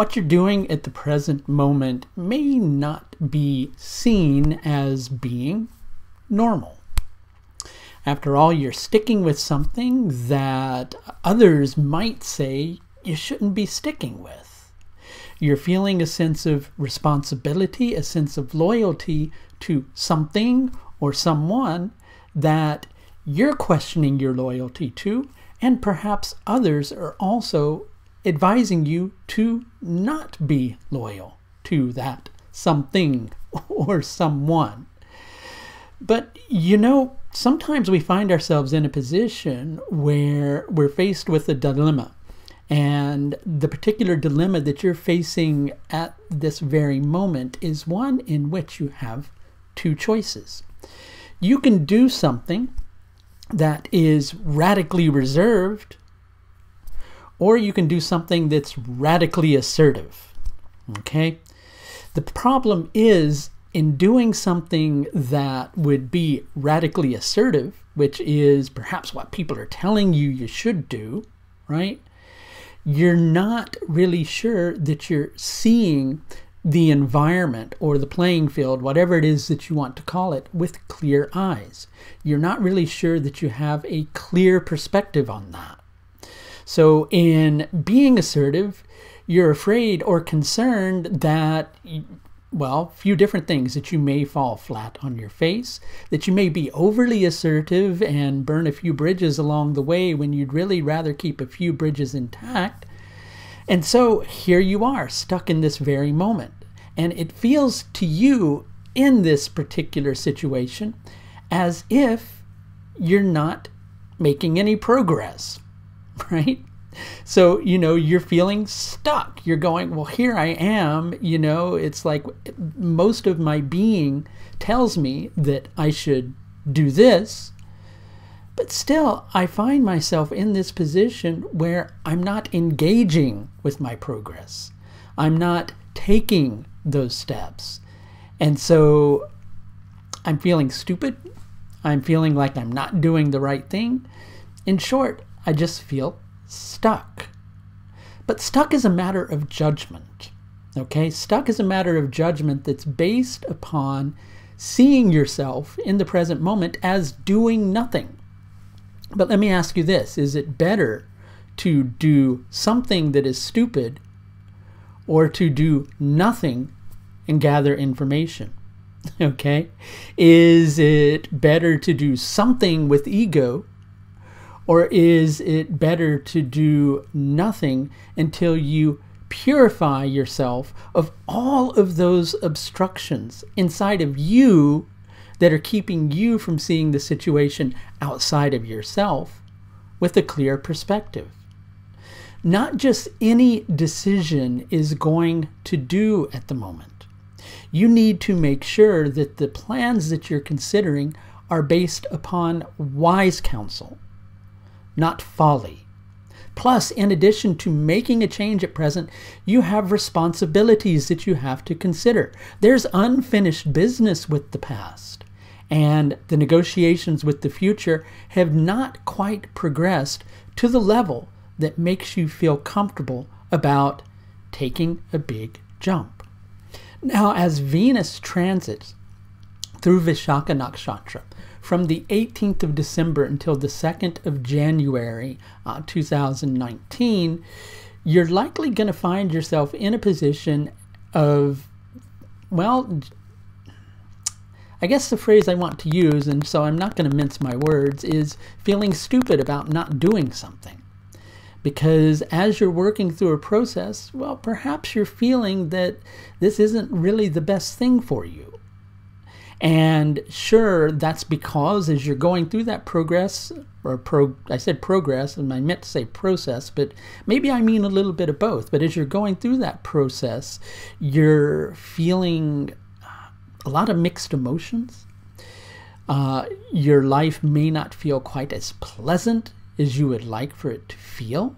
what you're doing at the present moment may not be seen as being normal. After all, you're sticking with something that others might say you shouldn't be sticking with. You're feeling a sense of responsibility, a sense of loyalty to something or someone that you're questioning your loyalty to, and perhaps others are also advising you to not be loyal to that something or someone. But you know, sometimes we find ourselves in a position where we're faced with a dilemma. And the particular dilemma that you're facing at this very moment is one in which you have two choices. You can do something that is radically reserved, or you can do something that's radically assertive. Okay? The problem is, in doing something that would be radically assertive, which is perhaps what people are telling you you should do, right? You're not really sure that you're seeing the environment or the playing field, whatever it is that you want to call it, with clear eyes. You're not really sure that you have a clear perspective on that. So in being assertive, you're afraid or concerned that, well, a few different things, that you may fall flat on your face, that you may be overly assertive and burn a few bridges along the way when you'd really rather keep a few bridges intact. And so here you are, stuck in this very moment. And it feels to you in this particular situation as if you're not making any progress, right? So, you know, you're feeling stuck. You're going, well, here I am, you know, it's like most of my being tells me that I should do this, but still I find myself in this position where I'm not engaging with my progress. I'm not taking those steps. And so I'm feeling stupid. I'm feeling like I'm not doing the right thing. In short, I just feel stuck. But stuck is a matter of judgment. Okay? Stuck is a matter of judgment that's based upon seeing yourself in the present moment as doing nothing. But let me ask you this. Is it better to do something that is stupid or to do nothing and gather information? Okay? Is it better to do something with ego, or is it better to do nothing until you purify yourself of all of those obstructions inside of you that are keeping you from seeing the situation outside of yourself with a clear perspective? Not just any decision is going to do at the moment. You need to make sure that the plans that you're considering are based upon wise counsel, not folly. Plus, in addition to making a change at present, you have responsibilities that you have to consider. There's unfinished business with the past, and the negotiations with the future have not quite progressed to the level that makes you feel comfortable about taking a big jump. Now, as Venus transits through Vishakha Nakshatra from the 18th of December until the 2nd of January 2019, you're likely going to find yourself in a position of, well, I guess the phrase I want to use, and so I'm not going to mince my words, is feeling stupid about not doing something. Because as you're working through a process, well, perhaps you're feeling that this isn't really the best thing for you. And sure, that's because as you're going through that progress, I said progress, and I meant to say process, but maybe I mean a little bit of both. But as you're going through that process, you're feeling a lot of mixed emotions. Your life may not feel quite as pleasant as you would like for it to feel.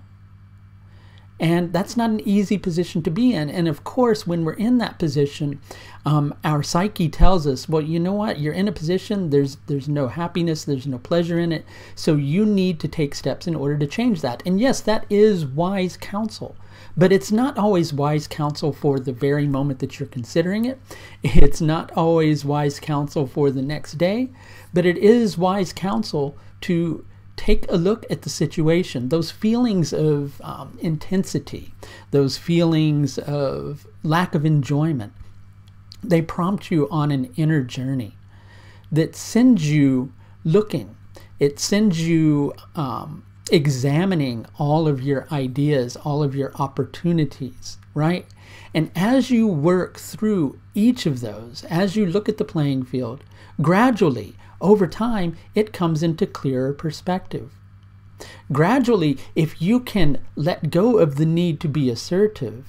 And that's not an easy position to be in. And of course, when we're in that position, our psyche tells us, well, you know what? You're in a position, there's no happiness, there's no pleasure in it. So you need to take steps in order to change that. And yes, that is wise counsel. But it's not always wise counsel for the very moment that you're considering it. It's not always wise counsel for the next day. But it is wise counsel to take a look at the situation. Those feelings of intensity, those feelings of lack of enjoyment, they prompt you on an inner journey that sends you looking. It sends you examining all of your ideas, all of your opportunities, right? And as you work through each of those, as you look at the playing field, gradually, over time, it comes into clearer perspective. Gradually, if you can let go of the need to be assertive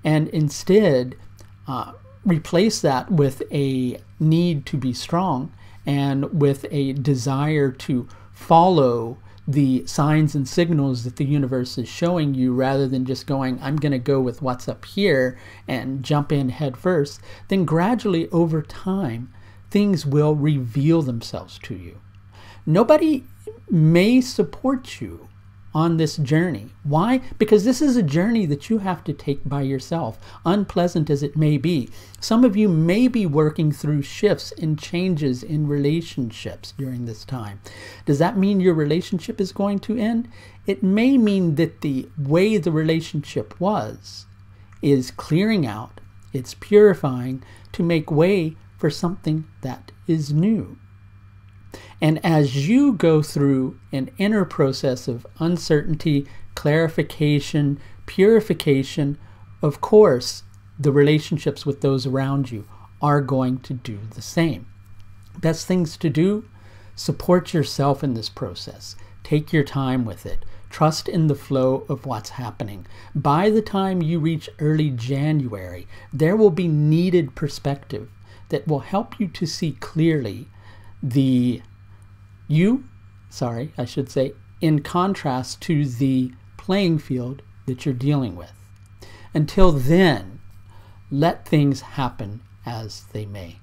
and instead replace that with a need to be strong and with a desire to follow the signs and signals that the universe is showing you rather than just going, I'm going to go with what's up here and jump in head first, then gradually over time, things will reveal themselves to you. Nobody may support you on this journey. Why? Because this is a journey that you have to take by yourself, unpleasant as it may be. Some of you may be working through shifts and changes in relationships during this time. Does that mean your relationship is going to end? It may mean that the way the relationship was is clearing out, it's purifying to make way for something that is new. And as you go through an inner process of uncertainty, clarification, purification, of course, the relationships with those around you are going to do the same. Best things to do, support yourself in this process. Take your time with it. Trust in the flow of what's happening. By the time you reach early January, there will be needed perspective that will help you to see clearly in contrast to the playing field that you're dealing with. Until then, let things happen as they may.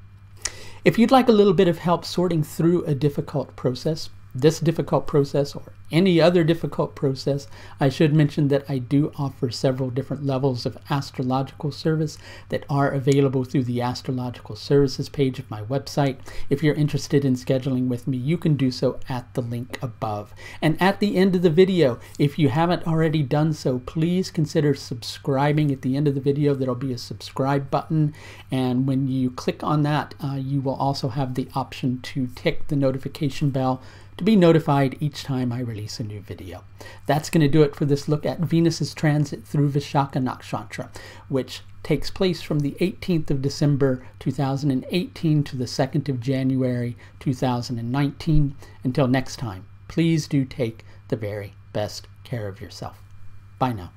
If you'd like a little bit of help sorting through a difficult process, this difficult process or any other difficult process, I should mention that I do offer several different levels of astrological service that are available through the astrological services page of my website. If you're interested in scheduling with me, you can do so at the link above. And at the end of the video, if you haven't already done so, please consider subscribing. At the end of the video, there'll be a subscribe button. And when you click on that, you will also have the option to tick the notification bell to be notified each time I release a new video. That's going to do it for this look at Venus's transit through Vishakha Nakshatra, which takes place from the 18th of December 2018 to the 2nd of January 2019. Until next time, please do take the very best care of yourself. Bye now.